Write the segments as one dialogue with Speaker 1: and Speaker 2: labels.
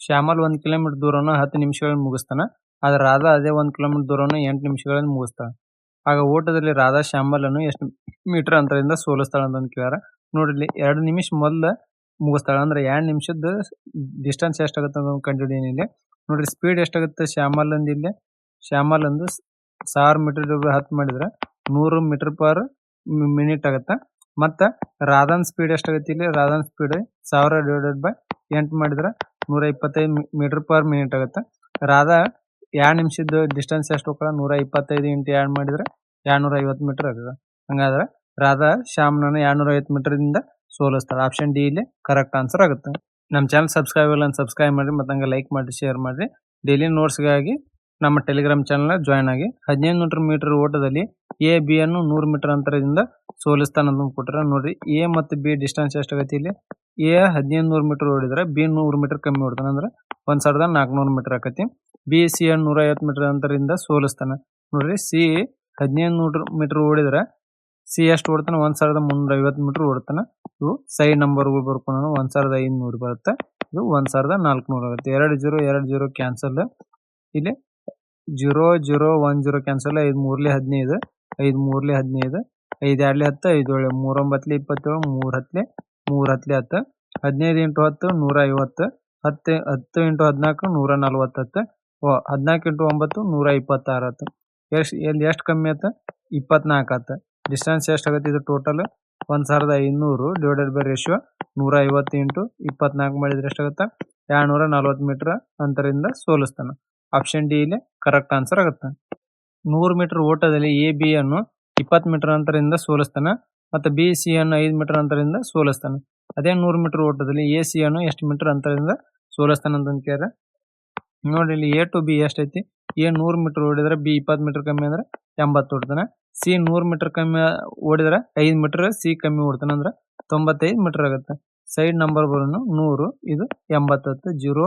Speaker 1: Shyamal 1 kilometre ದೂರವನ್ನು 10 ನಿಮಿಷಗಳಲ್ಲಿ ಮುಗಿಸ್ತಾನೆ. ಆದರೆ ರಾಧಾ ಅದೇ 1 ಕಿಲೋಮೀಟರ್ ದೂರವನ್ನು 8 ನಿಮಿಷಗಳಲ್ಲಿ ಮುಗಿಸ್ತಾಳೆ. ಆಗ ಓಟದಲ್ಲಿ ರಾಧಾ ಶ್ಯಾಮಲನ್ನು ಎಷ್ಟು ಮೀಟರ್ ಅಂತರದಿಂದ ಸೋಲಿಸ್ತಾಳೆ ಅಂತ ಕೇಳ್ಯಾರ. ನೋಡ್ರಿ 2 ನಿಮಿಷ ಮೊದಲು ಮುಗಿಸ್ತಾಳೆ. ಅಂದ್ರೆ 2 ನಿಮಿಷದ ಡಿಸ್ಟೆನ್ಸ್ ಎಷ್ಟಾಗುತ್ತೆ ಅಂತ ಕಂಡುಹಿಡಿಯೇನಿ ಇಲ್ಲಿ. ನೋಡ್ರಿ ಸ್ಪೀಡ್ ಎಷ್ಟಾಗುತ್ತೆ ಶ್ಯಾಮಲಂದು ಇಲ್ಲಿ. ಶ್ಯಾಮಲಂದು 1000 ಮೀಟರ್ 10 ಮಾಡಿದ್ರೆ 100 ಮೀಟರ್ ಪರ್ ಮಿನಿಟ್ ಆಗುತ್ತೆ. ಮತ್ತು ರಾಧಾನ್ ಸ್ಪೀಡ್ ಎಷ್ಟಾಗುತ್ತೆ ಇಲ್ಲಿ. ರಾಧಾನ್ ಸ್ಪೀಡ್ 1000 ಡಿವೈಡೆಡ್ ಬೈ 8 ಮಾಡಿದ್ರೆ 125 ಮೀಟರ್ ಪರ್ ಮಿನಿಟ್ ಆಗುತ್ತೆ. ರಾಧಾ 2 ನಿಮಿಷದ ಡಿಸ್ಟೆನ್ಸ್ ಎಷ್ಟು ಹೋಗ್ತಾಳೆ 125 ಇಂಟು 2 ಮಾಡಿದ್ರೆ 250 ಮೀಟರ್ ಆಗುತ್ತೆ. ಹಂಗಾದ್ರೆ ರಾಧಾ ಶ್ಯಾಮ್ನ 250 ಮೀಟರಿಂದ ಸೋಲಿಸ್ತಾಳೆ. ಆಪ್ಷನ್ ಡಿ ಇಲ್ಲಿ ಕರೆಕ್ಟ್ ಆನ್ಸರ್ ಆಗುತ್ತೆ. ನಮ್ಮ ಚಾನಲ್ ಸಬ್ಸ್ಕ್ರೈಬ್ ಇಲ್ಲ ಅಂತ ಸಬ್ಸ್ಕ್ರೈಬ್ ಮಾಡಿರಿ ಮತ್ತು ಹಂಗೆ ಲೈಕ್ ಮಾಡಿ ಶೇರ್ ಮಾಡಿರಿ. ಡೈಲಿ ನೋಟ್ಸ್ಗಾಗಿ ನಮ್ಮ ಟೆಲಿಗ್ರಾಮ್ ಚಾನಲ್ನ ಜಾಯ್ನ್ ಆಗಿ. 1500 ಮೀಟರ್ ಓಟದಲ್ಲಿ ಎ ಬಿ ಅನ್ನು 100 ಮೀಟರ್ ಅಂತರದಿಂದ ಸೋಲಿಸ್ತಾನಂತ ಕೊಟ್ಟರೆ. ನೋಡ್ರಿ ಎ ಮತ್ತು ಬಿ ಡಿಸ್ಟೆನ್ಸ್ ಎಷ್ಟಾಗತ್ತೆ ಇಲ್ಲಿ. ಎ 1500 ಮೀಟರ್ ಓಡಿದ್ರೆ ಬಿ 100 ಮೀಟರ್ ಕಮ್ಮಿ ಓಡ್ತಾನೆ, ಅಂದ್ರೆ 1400 ಮೀಟರ್ ಆಕತಿ. ಬಿ ಸಿ ಅನ್ನು 150 ಮೀಟರ್ ಅಂತರದಿಂದ ಸೋಲಿಸ್ತಾನೆ. ನೋಡ್ರಿ ಸಿ 1500 ಮೀಟರ್ ಓಡಿದ್ರೆ ಸಿ ಎಷ್ಟು ಓಡ್ತಾನೆ 1350 ಮೀಟರ್ ಓಡ್ತಾನೆ. ಇವು ಸೈಡ್ ನಂಬರ್ಗಳು ಬರ್ಕೊಂಡು 1500 ಬರುತ್ತೆ. ಇದು 1400 ಆಗುತ್ತೆ. 2 0 2 0 ಕ್ಯಾನ್ಸಲ್. ಇಲ್ಲಿ 0 0 1 0 ಕ್ಯಾನ್ಸಲ್. 5 3 15 5 3 15 5 2 10 5 3 9 27 3 10 3 10 10 15 ಇಂಟು 10 150 10 10 ಇಂಟು 14 140 14 ಇಂಟು 9 126 ಎಷ್ಟು ಕಮ್ಮಿ ಆಯ್ತು 24 ಆಯ್ತು. ಡಿಸ್ಟೆನ್ಸ್ ಎಷ್ಟಾಗುತ್ತೆ ಇದು total 1500 divided by ratio 150 into 24 ಮಾಡಿದ್ರೆ ಎಷ್ಟಾಗುತ್ತೆ 240 ಮೀಟರ್ ಅಂತರದಿಂದ ಸೋಲಿಸ್ತಾನೆ. ಆಪ್ಷನ್ ಡಿ ಇಲ್ಲಿ ಕರೆಕ್ಟ್ ಆನ್ಸರ್ ಆಗುತ್ತೆ. 100 ಮೀಟರ್ ಓಟದಲ್ಲಿ ಎ ಬಿ ಅನ್ನು 20 ಮೀಟರ್ ಅಂತರದಿಂದ ಸೋಲಿಸ್ತಾನೆ ಮತ್ತು ಬಿ ಸಿ ಅನ್ನು 5 ಮೀಟರ್ ಅಂತರದಿಂದ ಸೋಲಿಸ್ತಾನೆ. ಅದೇ 100 ಮೀಟರ್ ಓಟದಲ್ಲಿ ಎ ಸಿ ಅನ್ನು ಎಷ್ಟು ಮೀಟರ್ ಅಂತರದಿಂದ ಸೋಲಿಸ್ತಾನೆ ಅಂತ ಕೇಳಿದ್ರೆ ನೋಡಿ ಇಲ್ಲಿ ಎ ಟು ಬಿ ಎಷ್ಟೈತಿ. ಎ 100 ಮೀಟರ್ ಓಡಿದ್ರೆ ಬಿ 20 ಮೀಟರ್ ಕಮ್ಮಿ ಅಂದ್ರೆ 80 ಓಡ್ತಾನೆ. ಸಿ 100 ಮೀಟರ್ ಕಮ್ಮಿ ಓಡಿದ್ರೆ 5 ಮೀಟರ್ ಸಿ ಕಮ್ಮಿ ಓಡ್ತಾನೆ ಅಂದ್ರೆ 95 ಮೀಟರ್ ಆಗುತ್ತೆ. ಸೈಡ್ ನಂಬರ್ ಬರೋನು 100 ಇದು 80 0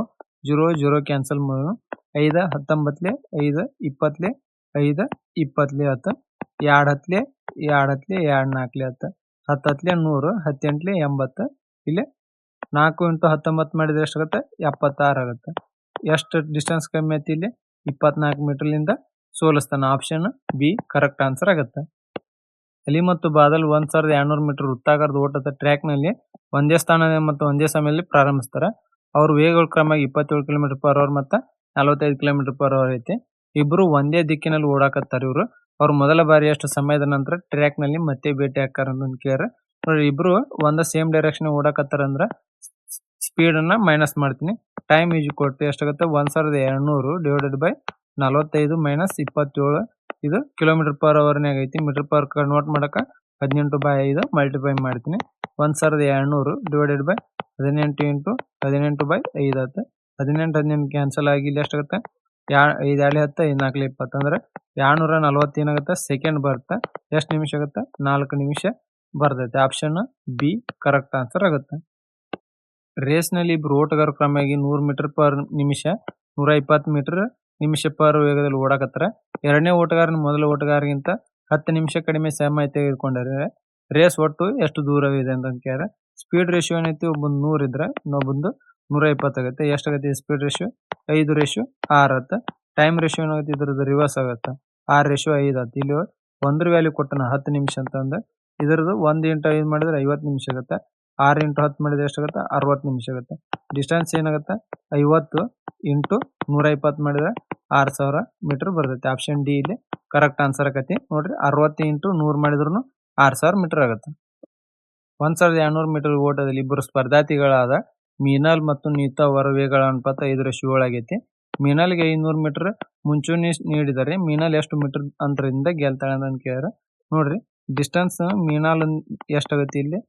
Speaker 1: 0 0 ಕ್ಯಾನ್ಸಲ್ ಮಾಡೋನು. 5 19 5 20 5 20 ಆಯ್ತು. 2 10 2 10 2 4 ಆಯ್ತು. 10 10 100 10 8 80. ಇಲ್ಲಿ 4 ಇಂಟು 19 ಮಾಡಿದ್ರೆ ಎಷ್ಟಾಗುತ್ತೆ 76 ಆಗುತ್ತೆ. ಎಷ್ಟು ಡಿಸ್ಟೆನ್ಸ್ ಕಮ್ಮಿ ಐತಿ ಇಲ್ಲಿ 24 ಮೀಟರ್ಲಿಂದ ಸೋಲಿಸ್ತಾನೆ. ಆಪ್ಷನ್ ಬಿ ಕರೆಕ್ಟ್ ಆನ್ಸರ್ ಆಗುತ್ತೆ. ಅಲಿ ಮತ್ತು ಬಾದಲ್ 1200 ಮೀಟರ್ ವೃತ್ತಾಕಾರದ ಓಟದ ಟ್ರ್ಯಾಕ್ನಲ್ಲಿ ಒಂದೇ ಸ್ಥಾನ ಮತ್ತು ಒಂದೇ ಸಮಯದಲ್ಲಿ ಪ್ರಾರಂಭಿಸ್ತಾರೆ. ಅವ್ರ ವೇಗಗಳ ಕ್ರಮವಾಗಿ 27 ಕಿಲೋಮೀಟರ್ ಪರ್ ಅವರ್ ಮತ್ತು 45 ಕಿಲೋಮೀಟರ್ ಪರ್ ಅವರ್ ಐತಿ. ಇಬ್ಬರು ಒಂದೇ ದಿಕ್ಕಿನಲ್ಲಿ ಓಡಾಕತ್ತಾರೆ. ಇವರು ಅವ್ರು ಮೊದಲ ಬಾರಿ ಅಷ್ಟು ಸಮಯದ ನಂತರ ಟ್ರ್ಯಾಕ್ನಲ್ಲಿ ಮತ್ತೆ ಭೇಟಿ ಹಾಕಾರ ಅಂತ ಕೇಳ್ರೆ. ನೋಡ್ರಿ ಇಬ್ರು ಒಂದ ಸೇಮ್ ಡೈರೆಕ್ಷನ್ ಓಡಾಕತ್ತಾರ ಅಂದ್ರೆ ಸ್ಪೀಡನ್ನು ಮೈನಸ್ ಮಾಡ್ತೀನಿ. ಟೈಮ್ ಈಜ್ ಕೊಟ್ಟು ಎಷ್ಟಾಗುತ್ತೆ 1200 ಡಿವೈಡೆಡ್ ಬೈ 45 ಮೈನಸ್ 27. ಇದು ಕಿಲೋಮೀಟರ್ ಪರ್ ಅವರ್ನಾಗ ಐತಿ. ಮೀಟರ್ ಪರ್ ಕನ್ವರ್ಟ್ ಮಾಡೋಕೆ 18/5 ಮಲ್ಟಿಪ್ಲೈ ಮಾಡ್ತೀನಿ. 1200 ಡಿವೈಡೆಡ್ ಬೈ 18 ಇಂಟು 18/5 ಆಯ್ತು. 18 18 ಕ್ಯಾನ್ಸಲ್ ಆಗಿ ಇಲ್ಲಿ ಎಷ್ಟಾಗುತ್ತೆ 5 2 10 5 4 20 ಅಂದ್ರೆ 240 ಏನಾಗುತ್ತೆ ಸೆಕೆಂಡ್ ಬರುತ್ತೆ. ಎಷ್ಟು ನಿಮಿಷ ಆಗುತ್ತೆ 4 ನಿಮಿಷ ಬರ್ತೈತೆ. ಆಪ್ಷನ್ ಬಿ ಕರೆಕ್ಟ್ ಆನ್ಸರ್ ಆಗುತ್ತೆ. ರೇಸ್ನಲ್ಲಿ ಇಬ್ಬರು ಓಟಗಾರ ಕ್ರಮವಾಗಿ 100 ಮೀಟರ್ ಪರ್ ನಿಮಿಷ 120 ಮೀಟರ್ ನಿಮಿಷ ಪರ್ ವೇಗದಲ್ಲಿ ಓಡಾಕತ್ತಾರೆ. ಎರಡನೇ ಓಟಗಾರನ ಮೊದಲ ಓಟಗಾರಗಿಂತ 10 ನಿಮಿಷ ಕಡಿಮೆ ಸಮಯ ತೆಗೆದುಕೊಂಡಿದ್ದಾರೆ. ರೇಸ್ ಒಟ್ಟು ಎಷ್ಟು ದೂರವಿದೆ ಅಂತ ಕೇಳಿದ್ರೆ ಸ್ಪೀಡ್ ರೇಷಿಯೋ ಏನೈತಿ ಒಬ್ಬಂದು 100 ಇದ್ರೆ ಇನ್ನೊಬ್ಬಂದು 120 ಆಗುತ್ತೆ. ಎಷ್ಟಾಗುತ್ತೆ ಸ್ಪೀಡ್ ರೇಷಿಯೋ 5/6 ಆಗುತ್ತೆ. ಟೈಮ್ ರೇಷಿಯೋ ಏನಾಗುತ್ತೆ ಇದ್ರದ್ದು ರಿವರ್ಸ್ ಆಗುತ್ತೆ 6/5 ಆಗುತ್ತೆ. ಇಲ್ಲಿ ಒಂದ್ರ ವ್ಯಾಲ್ಯೂ ಕೊಟ್ಟನ 10 ನಿಮಿಷ ಅಂತಂದ್ರೆ ಇದ್ರದ್ದು 1 ಇಂಟು 5 ಮಾಡಿದ್ರೆ 50 ನಿಮಿಷ ಆಗುತ್ತೆ. 6 ಇಂಟು 10 ಮಾಡಿದ್ರೆ ಎಷ್ಟಾಗುತ್ತೆ 60 ನಿಮಿಷ ಆಗುತ್ತೆ. ಡಿಸ್ಟೆನ್ಸ್ ಏನಾಗುತ್ತೆ 50 ಇಂಟು 120 ಮಾಡಿದ್ರೆ 6000 ಮೀಟರ್ ಬರ್ತೈತೆ. ಆಪ್ಷನ್ ಡಿ ಇಲ್ಲಿ ಕರೆಕ್ಟ್ ಆನ್ಸರ್ ಆಕತಿ. ನೋಡ್ರಿ 60 ಇಂಟು 100 ಮಾಡಿದ್ರು 6000 ಮೀಟರ್ ಆಗುತ್ತೆ. 1200 ಮೀಟರ್ ಓಟದಲ್ಲಿ ಇಬ್ಬರು ಸ್ಪರ್ಧಾರ್ಥಿಗಳಾದ ಮೀನಾಲ್ ಮತ್ತು ನೀತಾ ಅವರ ವೇಗಗಳ ಅನುಪಾತ 5/7 ಆಗೈತಿ. ಮೀನಾಲ್ಗೆ 500 ಮೀಟರ್ ಮುಂಚೂಣಿ ನೀಡಿದರೆ ಮೀನಾಲ್ ಎಷ್ಟು ಮೀಟರ್ ಅಂತರದಿಂದ ಗೆಲ್ತಾಳೆ ಅಂತ ಕೇಳಿದ್ರೆ ನೋಡ್ರಿ ಡಿಸ್ಟೆನ್ಸ್ ಮೀನಾಲ್ ಎಷ್ಟಾಗುತ್ತೆ ಇಲ್ಲಿ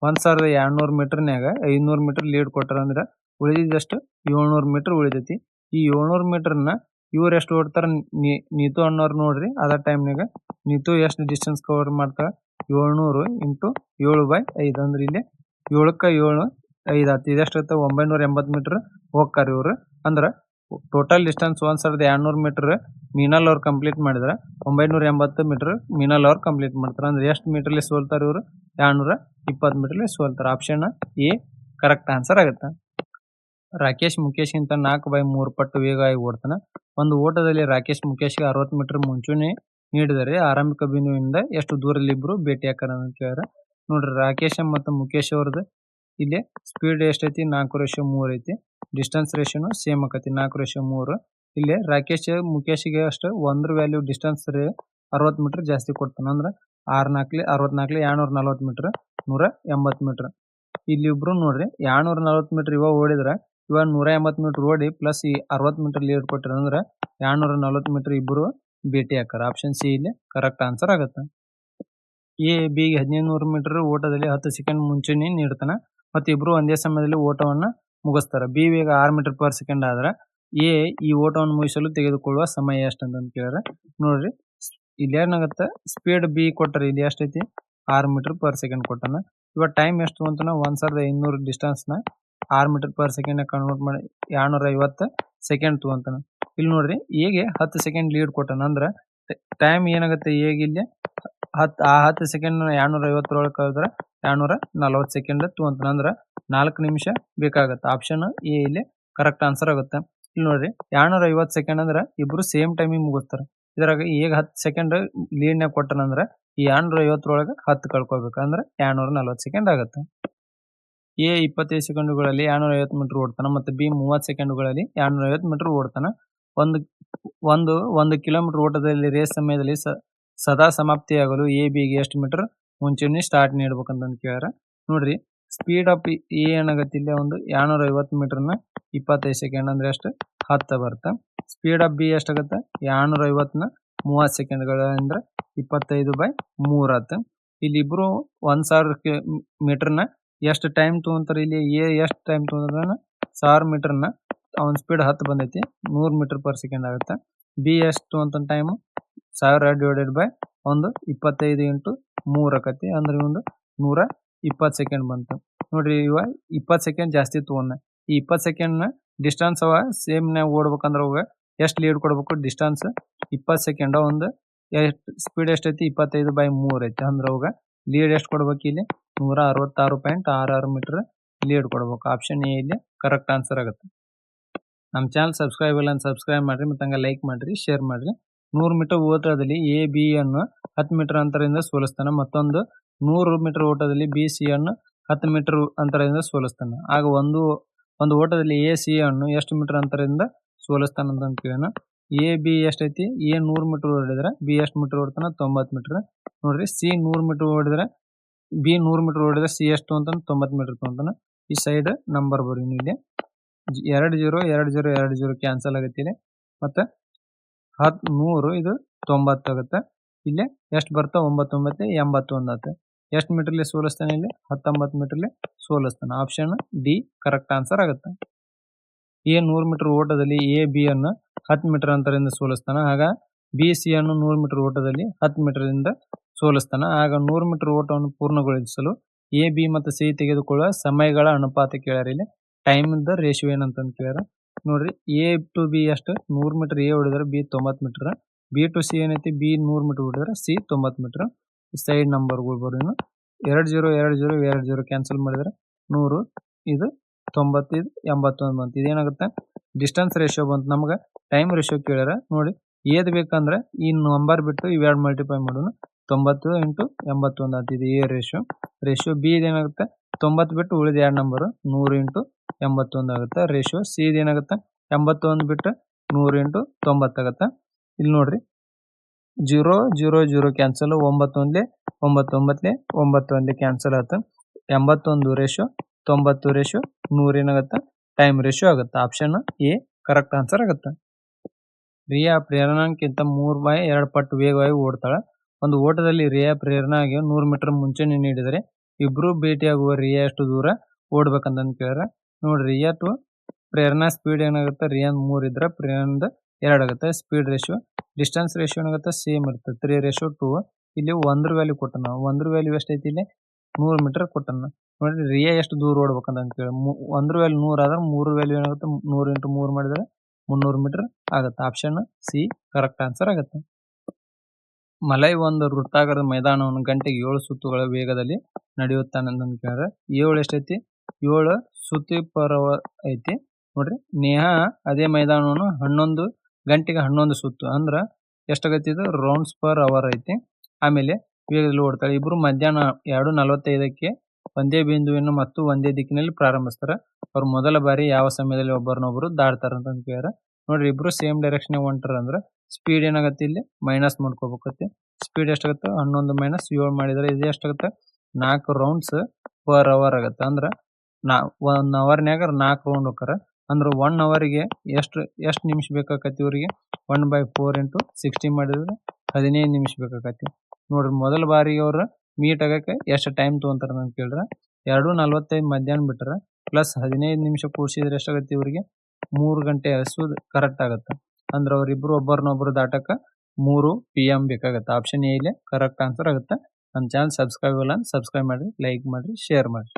Speaker 1: 1200 ಮೀಟರ್ನ್ಯಾಗ 500 ಮೀಟರ್ ಲೀಡ್ ಕೊಟ್ಟಾರ ಅಂದ್ರೆ ಉಳಿದಿದ್ದಷ್ಟು 700 ಮೀಟರ್ ಉಳಿದೈತಿ. ಈ 700 ಮೀಟರ್ನ ಇವ್ರು ಎಷ್ಟು ಓಡ್ತಾರ ನೀತು ಅನ್ನೋರು ನೋಡ್ರಿ ಅದ ಟೈಮ್ನಾಗ ನೀತು ಎಷ್ಟು ಡಿಸ್ಟೆನ್ಸ್ ಕವರ್ ಮಾಡ್ತಾರ 700 ಇಂಟು 7/5 ಅಂದ್ರೆ ಇಲ್ಲಿ 7ಕ್ಕೆ 7 5 ಆಯ್ತು. ಇದೆಷ್ಟಾಗುತ್ತೆ 980 ಮೀಟರ್ ಹೋಗ್ತಾರೆ ಇವರು. ಅಂದ್ರೆ ಟೋಟಲ್ ಡಿಸ್ಟೆನ್ಸ್ 1200 ಮೀಟರ್ ಮೀನಾಲ್ ಅವ್ರು ಕಂಪ್ಲೀಟ್ ಮಾಡಿದ್ರೆ 980 ಮೀಟರ್ ಮೀನಾಲ್ ಅವ್ರು ಕಂಪ್ಲೀಟ್ ಮಾಡ್ತಾರೆ. ಅಂದ್ರೆ ಎಷ್ಟು ಮೀಟರ್ಲಿ ಸೋಲ್ತಾರೆ ಇವರು 220 ಮೀಟರ್ಲಿ ಸೋಲ್ತಾರೆ. ಆಪ್ಷನ್ ಎ ಕರೆಕ್ಟ್ ಆನ್ಸರ್ ಆಗುತ್ತೆ. ರಾಕೇಶ್ ಮುಖೇಶ್ಗಿಂತ 4/3 ಪಟ್ಟು ವೇಗವಾಗಿ ಓಡ್ತಾನೆ. ಒಂದು ಓಟದಲ್ಲಿ ರಾಕೇಶ್ ಮುಖೇಶ್ಗೆ 60 ಮೀಟರ್ ಮುಂಚೂಣಿ ನೀಡಿದರೆ ಆರಂಭಿಕ ಬಿಂದುವಿನಿಂದ ಎಷ್ಟು ದೂರದಲ್ಲಿ ಇಬ್ರು ಭೇಟಿ ಆಕಾರ ಅಂತ ಕೇಳ್ಯಾರ. ನೋಡ್ರಿ ರಾಕೇಶ್ ಮತ್ತು ಮುಖೇಶ್ ಅವ್ರದ್ದು ಇಲ್ಲಿ ಸ್ಪೀಡ್ ಎಷ್ಟೈತಿ 4:3 ಐತಿ. ಡಿಸ್ಟೆನ್ಸ್ ರೇಷಿಯೋನು ಸೇಮ್ ಆಕತಿ 4:3. ಇಲ್ಲಿ ರಾಕೇಶ್ ಮುಖೇಶ್ಗೆ ಅಷ್ಟು ಒಂದ್ರ ವ್ಯಾಲ್ಯೂ ಡಿಸ್ಟೆನ್ಸ್ 60 ಮೀಟರ್ ಜಾಸ್ತಿ ಕೊಡ್ತಾನ. ಅಂದ್ರೆ 6×4 64 240 ಮೀಟರ್ 180 ಮೀಟರ್. ಇಲ್ಲಿಬ್ರು ನೋಡ್ರಿ 240 ಮೀಟರ್ ಇವ ಓಡಿದ್ರ ಇವ 180 ಮೀಟರ್ ಓಡಿ ಪ್ಲಸ್ ಈ 60 ಮೀಟರ್ ಲೀಡ್ ಕೊಟ್ಟಿರ ಅಂದ್ರೆ 240 ಮೀಟರ್ ಇಬ್ರು ಭೇಟಿ ಆಕಾರ. ಆಪ್ಷನ್ ಸಿ ಇಲ್ಲಿ ಕರೆಕ್ಟ್ ಆನ್ಸರ್ ಆಗುತ್ತೆ. ಎ ಬಿ 1500 ಮೀಟರ್ ಓಟದಲ್ಲಿ 10 ಸೆಕೆಂಡ್ ಮುಂಚೂಣಿ ನೀಡ್ತಾನ ಮತ್ತು ಇಬ್ರು ಒಂದೇ ಸಮಯದಲ್ಲಿ ಓಟವನ್ನ ಮುಗಿಸ್ತಾರ. ಬಿ ವೇಗ 6 ಮೀಟರ್ ಪರ್ ಸೆಕೆಂಡ್ ಆದ್ರೆ ಎ ಈ ಓಟವನ್ನು ಮುಗಿಸಲು ತೆಗೆದುಕೊಳ್ಳುವ ಸಮಯ ಎಷ್ಟು ಅಂತ ಕೇಳಿದ್ರೆ ನೋಡ್ರಿ ಇಲ್ಲಿ ಏನಾಗುತ್ತೆ ಸ್ಪೀಡ್ ಬಿ ಕೊಟ್ಟರೆ ಇಲ್ಲಿ ಎಷ್ಟೈತಿ 6 ಮೀಟರ್ ಪರ್ ಸೆಕೆಂಡ್ ಕೊಟ್ಟಾನ. ಇವಾಗ ಟೈಮ್ ಎಷ್ಟು ಅಂತಾನ 1500 ಡಿಸ್ಟೆನ್ಸ್ನ 6 ಮೀಟರ್ ಪರ್ ಸೆಕೆಂಡ್ ಕನ್ವರ್ಟ್ ಮಾಡಿ 250 ಸೆಕೆಂಡ್ ತಗೊಂತಾನ. ಇಲ್ಲಿ ನೋಡ್ರಿ ಹೇಗೆ 10 ಸೆಕೆಂಡ್ ಲೀಡ್ ಕೊಟ್ಟಾನ ಅಂದ್ರೆ ಟೈಮ್ ಏನಾಗುತ್ತೆ ಹೇಗೆ ಇಲ್ಲಿ 10 ಸೆಕೆಂಡ್ 250 ಒಳಗೆ ಕಳೆದ್ರೆ 240 ಸೆಕೆಂಡ್ ತಗೊಂತಾನ. ಅಂದ್ರೆ 4 ನಿಮಿಷ ಬೇಕಾಗತ್ತೆ. ಆಪ್ಷನ್ ಎ ಇಲ್ಲಿ ಕರೆಕ್ಟ್ ಆನ್ಸರ್ ಆಗುತ್ತೆ. ಇಲ್ಲಿ ನೋಡ್ರಿ 250 ಸೆಕೆಂಡ್ ಅಂದ್ರೆ ಇಬ್ರು ಸೇಮ್ ಟೈಮಿಗೆ ಮುಗಿಸ್ತಾರೆ. ಇದ್ರಾಗ ಈಗ 10 ಸೆಕೆಂಡ್ ಲೀಡ್ನಾಗ ಕೊಟ್ಟನಂದ್ರೆ ಈ 250 ಒಳಗೆ 10 ಕಳ್ಕೊಬೇಕು ಅಂದ್ರೆ 240 ಸೆಕೆಂಡ್ ಆಗುತ್ತೆ. ಎ 25 ಸೆಕೆಂಡುಗಳಲ್ಲಿ 250 ಮೀಟರ್ ಓಡ್ತಾನ ಮತ್ತು ಬಿ 30 ಸೆಕೆಂಡುಗಳಲ್ಲಿ 250 ಮೀಟರ್ ಓಡ್ತಾನ. ಒಂದು ಕಿಲೋಮೀಟರ್ ಓಟದಲ್ಲಿ ರೇಸ್ ಸಮಯದಲ್ಲಿ ಸದಾ ಸಮಾಪ್ತಿಯಾಗಲು ಎ ಬಿಗೆ ಎಷ್ಟು ಮೀಟರ್ ಮುಂಚೂಣಿ ಸ್ಟಾರ್ಟ್ ನೀಡ್ಬೇಕಂತ ಕೇಳ್ಯಾರ. ನೋಡ್ರಿ ಸ್ಪೀಡ್ ಆಫ್ ಎ ಏನಾಗತ್ತೆ ಇಲ್ಲಿ ಒಂದು 250 ಮೀಟರ್ನ 25 ಸೆಕೆಂಡ್ ಅಂದ್ರೆ ಎಷ್ಟು 10 ಬರುತ್ತೆ. ಸ್ಪೀಡ್ ಆಫ್ ಬಿ ಎಷ್ಟಾಗತ್ತೆ 250ನ 30 ಸೆಕೆಂಡ್ಗಳ ಅಂದ್ರೆ 25/3 ಆತ. ಇಲ್ಲಿ ಇಬ್ರು 1000 ಮೀಟರ್ನ ಎಷ್ಟು ಟೈಮ್ ತಗೊಂತಾರೆ. ಇಲ್ಲಿ ಎ ಎಷ್ಟು ಟೈಮ್ ತಗೊಂಡ್ರ 1000 ಮೀಟರ್ನ ಅವನ ಸ್ಪೀಡ್ 10 ಬಂದೈತಿ 100 ಮೀಟರ್ ಪರ್ ಸೆಕೆಂಡ್ ಆಗುತ್ತೆ. ಬಿ ಎಷ್ಟು ಅಂತ ಟೈಮ್ 1000 ಡಿವೈಡೆಡ್ ಬೈ ಒಂದು 25 × 3 ಆಕತಿ ಅಂದ್ರೆ ಒಂದು 120 ಸೆಕೆಂಡ್ ಬಂತು. ನೋಡ್ರಿ ಇವ 20 ಸೆಕೆಂಡ್ ಜಾಸ್ತಿ ತಗೊಂಡ. ಈ 20 ಸೆಕೆಂಡ್ನ ಡಿಸ್ಟೆನ್ಸ್ ಅವ ಸೇಮ್ನಾಗ ಓಡ್ಬೇಕಂದ್ರೆ ಅವಾಗ ಎಷ್ಟು ಲೀಡ್ ಕೊಡ್ಬೇಕು ಡಿಸ್ಟೆನ್ಸ್ 20 ಸೆಕೆಂಡ್ ಒಂದು ಸ್ಪೀಡ್ ಎಷ್ಟೈತಿ 25/3 ಐತಿ. ಅಂದ್ರೆ ಅವಾಗ ಲೀಡ್ ಎಷ್ಟು ಕೊಡ್ಬೇಕು ಇಲ್ಲಿ 166.66 ಮೀಟರ್ ಲೀಡ್ ಕೊಡ್ಬೇಕು. ಆಪ್ಷನ್ ಎ ಇಲ್ಲಿ ಕರೆಕ್ಟ್ ಆನ್ಸರ್ ಆಗುತ್ತೆ. ನಮ್ಮ ಚಾನಲ್ ಸಬ್ಸ್ಕ್ರೈಬ್ ಇಲ್ಲ ಅಂತ ಸಬ್ಸ್ಕ್ರೈಬ್ ಮಾಡ್ರಿ ಮತ್ತು ಹಂಗೆ ಲೈಕ್ ಮಾಡ್ರಿ ಶೇರ್ ಮಾಡ್ರಿ. 100 ಮೀಟರ್ ಓಟದಲ್ಲಿ ಎ ಬಿ ಅನ್ನು 10 ಮೀಟರ್ ಅಂತರದಿಂದ ಸೋಲಿಸ್ತಾನೆ. ಮತ್ತೊಂದು 100 ಮೀಟರ್ ಓಟದಲ್ಲಿ ಬಿ ಸಿ ಅನ್ನು 10 ಮೀಟರ್ ಅಂತರದಿಂದ ಸೋಲಿಸ್ತಾನೆ. ಆಗ ಒಂದು ಓಟದಲ್ಲಿ ಎ ಸಿ ಅನ್ನು ಎಷ್ಟು ಮೀಟರ್ ಅಂತರದಿಂದ ಸೋಲಿಸ್ತಾನ ಅಂತ ಕೇಳೋಣ. ಎ ಬಿ ಎಷ್ಟೈತಿ ಎ 100 ಮೀಟರ್ ಓಡಿದ್ರೆ ಬಿ ಎಷ್ಟು ಮೀಟರ್ ಓಡ್ತಾನ 90 ಮೀಟರ್. ನೋಡ್ರಿ ಸಿ 100 ಮೀಟರ್ ಓಡಿದ್ರೆ ಬಿ 100 ಮೀಟರ್ ಓಡಿದ್ರೆ ಸಿ ಎಷ್ಟು ಅಂತಾನೆ 90 ಮೀಟರ್ ತಗೊಂತಾನ. ಈ ಸೈಡ್ ನಂಬರ್ ಬರೀ ಇಲ್ಲಿ 20 ಕ್ಯಾನ್ಸಲ್ ಆಗುತ್ತೆ ಇಲ್ಲಿ ಮತ್ತೆ 100 ಇದು 90 ಆಗುತ್ತೆ. ಇಲ್ಲಿ ಎಷ್ಟು ಬರ್ತಾ 9 81 ಆಗುತ್ತೆ. ಎಷ್ಟು ಮೀಟರ್ಲಿ ಸೋಲಿಸ್ತಾನೆ ಇಲ್ಲಿ 19 ಮೀಟರ್ಲಿ ಸೋಲಿಸ್ತಾನೆ. ಆಪ್ಷನ್ ಡಿ ಕರೆಕ್ಟ್ ಆನ್ಸರ್ ಆಗುತ್ತೆ. ಎ 100 ಮೀಟರ್ ಓಟದಲ್ಲಿ ಎ ಬಿ ಅನ್ನು 10 ಮೀಟರ್ ಅಂತರದಿಂದ ಸೋಲಿಸ್ತಾನೆ. ಆಗ ಬಿ ಸಿ ಅನ್ನು 100 ಮೀಟರ್ ಓಟದಲ್ಲಿ 10 ಮೀಟರ್ದಿಂದ ಸೋಲಿಸ್ತಾನೆ. ಆಗ 100 ಮೀಟರ್ ಓಟವನ್ನು ಪೂರ್ಣಗೊಳಿಸಲು ಎ ಬಿ ಮತ್ತು ಸಿ ತೆಗೆದುಕೊಳ್ಳುವ ಸಮಯಗಳ ಅನುಪಾತ ಕೇಳ್ಯಾರ. ಇಲ್ಲಿ ಟೈಮ್ ದ ರೇಷಿಯೋ ಏನಂತ ಕೇಳ್ಯಾರ. ನೋಡ್ರಿ ಎ ಟು ಬಿ ಎಷ್ಟು 100 ಮೀಟರ್ ಎ ಹೊಡಿದ್ರೆ B 90 metre. B to C ಏನೈತಿ ಬಿ 100 ಮೀಟರ್ ಹೊಡಿದ್ರೆ ಸಿ 90 ಮೀಟರ್. ಸೈಡ್ ನಂಬರ್ಗಳು ಬರೋನು 20 ಕ್ಯಾನ್ಸಲ್ ಮಾಡಿದ್ರೆ 100 ಇದು 90 ಇದು 81 ಬಂತು. ಇದೇನಾಗುತ್ತೆ ಡಿಸ್ಟೆನ್ಸ್ ರೇಷಿಯೋ ಬಂತು. ನಮ್ಗೆ ಟೈಮ್ ರೇಷಿಯೋ ಕೇಳ್ಯಾರ. ನೋಡಿ ಏದ್ ಬೇಕಂದ್ರೆ ಈ ನಂಬರ್ ಬಿಟ್ಟು ಇವೆರಡು ಮಲ್ಟಿಪ್ಲೈ ಮಾಡೋಣ 90 × 81 ಆಗ್ತಿದೆ ಎ ರೇಷಿಯೋ. ಬಿ ಇದೇನಾಗುತ್ತೆ 90 ಬಿಟ್ಟು ಉಳಿದ 2 ನಂಬರ್ 100 × 81 ಆಗುತ್ತೆ ರೇಷಿಯೋ. ಸಿ ಇದೇನಾಗುತ್ತೆ 81 ಬಿಟ್ಟು 100 × 90 ಆಗುತ್ತೆ. ಇಲ್ಲಿ ನೋಡ್ರಿ 0 ಕ್ಯಾನ್ಸಲ್ 9 ಕ್ಯಾನ್ಸಲ್ ಆಗುತ್ತೆ. 81 ರೇಷಿಯೋ 90 ರೇಷಿಯೋ 100 ಏನಾಗುತ್ತೆ ಟೈಮ್ ರೇಷಿಯೋ ಆಗುತ್ತೆ. ಆಪ್ಷನ್ ಎ ಕರೆಕ್ಟ್ ಆನ್ಸರ್ ಆಗುತ್ತೆ. ರಿಯಾ ಪ್ರೇರಣಾಕ್ಕಿಂತ 3/2 ಪಟ್ಟು ವೇಗವಾಗಿ ಓಡ್ತಾಳೆ. ಒಂದು ಓಟದಲ್ಲಿ ರಿಯಾ ಪ್ರೇರಣಾಗೆ 100 ಮೀಟರ್ ಮುಂಚೂಣಿ ನೀಡಿದರೆ ಇಬ್ರು ಭೇಟಿಯಾಗುವ ರಿಯಾ ಎಷ್ಟು ದೂರ ಓಡ್ಬೇಕಂತ ಕೇಳ್ಯಾರ. ನೋಡ್ರಿ ರಿಯಾ ಟು ಪ್ರೇರಣಾ ಸ್ಪೀಡ್ ಏನಾಗುತ್ತೆ ರಿಯಾ 3 ಇದ್ರೆ ಪ್ರೇರಣದ 2 ಆಗುತ್ತೆ. ಸ್ಪೀಡ್ ರೇಷಿಯೋ ಡಿಸ್ಟೆನ್ಸ್ ರೇಷಿಯೋ ಏನಾಗುತ್ತೆ ಸೇಮ್ ಇರುತ್ತೆ 3:2. ಇಲ್ಲಿ 1 ವ್ಯಾಲ್ಯೂ ಕೊಟ್ಟನ 1 ವ್ಯಾಲ್ಯೂ ಎಷ್ಟೈತಿ ಇಲ್ಲಿ 100 ಮೀಟರ್ ಕೊಟ್ಟನ. ನೋಡ್ರಿ ರಿಯಾ ಎಷ್ಟು ದೂರ ಓಡ್ಬೇಕಂತ ಕೇಳಿ 1 ವ್ಯಾಲ್ಯೂ 100 ಆದ್ರೆ 3 ವ್ಯಾಲ್ಯೂ ಏನಾಗುತ್ತೆ 100 × 3 ಮಾಡಿದ್ರೆ 300 ಮೀಟರ್ ಆಗುತ್ತೆ. ಆಪ್ಷನ್ ಸಿ ಕರೆಕ್ಟ್ ಆನ್ಸರ್ ಆಗುತ್ತೆ. ಮಲೈ ಒಂದು ವೃತ್ತಾಕಾರದ ಮೈದಾನವನ್ನು ಗಂಟೆಗೆ 7 ಸುತ್ತುಗಳ ವೇಗದಲ್ಲಿ ನಡೆಯುತ್ತಾನೆ ಅಂತ ಕೇಳಿದ್ರೆ 7 ಎಷ್ಟೈತಿ 7 ಸುತ್ತಿಪರ ಐತಿ. ನೋಡ್ರಿ ನೇಹಾ ಅದೇ ಮೈದಾನವನ್ನು 11 ಗಂಟೆಗೆ 11 ಸುತ್ತು ಅಂದ್ರ ಎಷ್ಟಾಗತ್ತೆ ಇದು ರೌಂಡ್ಸ್ ಪರ್ ಅವರ್ ಐತಿ. ಆಮೇಲೆ ವೇಗದಲ್ಲಿ ಓಡ್ತಾಳೆ. ಇಬ್ರು ಮಧ್ಯಾಹ್ನ 2:45ಕ್ಕೆ ಒಂದೇ ಬಿಂದುವಿನ ಮತ್ತು ಒಂದೇ ದಿಕ್ಕಿನಲ್ಲಿ ಪ್ರಾರಂಭಿಸ್ತಾರ. ಅವ್ರು ಮೊದಲ ಬಾರಿ ಯಾವ ಸಮಯದಲ್ಲಿ ಒಬ್ಬರನ್ನೊಬ್ರು ದಾಟ್ತಾರ ಅಂತ ಕೇಳ್ಯಾರ. ನೋಡ್ರಿ ಇಬ್ರು ಸೇಮ್ ಡೈರೆಕ್ಷನ್ ಹೊಂಟಾರ ಅಂದ್ರ ಸ್ಪೀಡ್ ಏನಾಗತ್ತೆ ಇಲ್ಲಿ ಮೈನಸ್ ಮಾಡ್ಕೋಬೇಕತ್ತೆ. ಸ್ಪೀಡ್ ಎಷ್ಟಾಗತ್ತೆ 11 ಮೈನಸ್ 7 ಮಾಡಿದ್ರೆ ಇದು ಎಷ್ಟಾಗತ್ತೆ 4 ರೌಂಡ್ಸ್ ಪರ್ ಅವರ್ ಆಗತ್ತೆ. ಅಂದ್ರ 1 ಅವರ್ನ್ಯಾಗ 4 ರೌಂಡ್ ಹೋಗ್ತಾರ. ಅಂದ್ರ 1 ಅವರ್ಗೆ ಎಷ್ಟು ನಿಮಿಷ ಬೇಕಾಕತಿ ಇವ್ರಿಗೆ 1/4 ಇಂಟು 60 ಮಾಡಿದ್ರೆ 15 ನಿಮಿಷ ಬೇಕಾಕತಿ. ನೋಡ್ರಿ ಮೊದಲ ಬಾರಿಗೆ ಅವ್ರ ಮೀಟ್ ಆಗಕ್ಕೆ ಎಷ್ಟು ಟೈಮ್ ತಗೊಂತಾರ ಅಂತ ಕೇಳ್ರ 2:45 ಮಧ್ಯಾಹ್ನ ಬಿಟ್ರ ಪ್ಲಸ್ 15 ನಿಮಿಷ ಕೂಡಿಸಿದ್ರೆ ಎಷ್ಟಾಗತ್ತೆ ಇವ್ರಿಗೆ 3 ಗಂಟೆ ಹಸುದು ಕರೆಕ್ಟ್ ಆಗತ್ತೆ. ಅಂದ್ರ ಅವ್ರಿಬ್ರು ಒಬ್ಬರನ್ನೊಬ್ರು ದಾಟಕ 3 PM ಬೇಕಾಗತ್ತೆ. ಆಪ್ಷನ್ ಎ ಇಲ್ಲೇ ಕರೆಕ್ಟ್ ಆನ್ಸರ್ ಆಗುತ್ತೆ. ನಮ್ಮ ಚಾನಲ್ ಸಬ್ಸ್ಕ್ರೈಬ್ ಇಲ್ಲ ಸಬ್ಸ್ಕ್ರೈಬ್ ಮಾಡ್ರಿ, ಲೈಕ್ ಮಾಡ್ರಿ, ಶೇರ್ ಮಾಡ್ರಿ.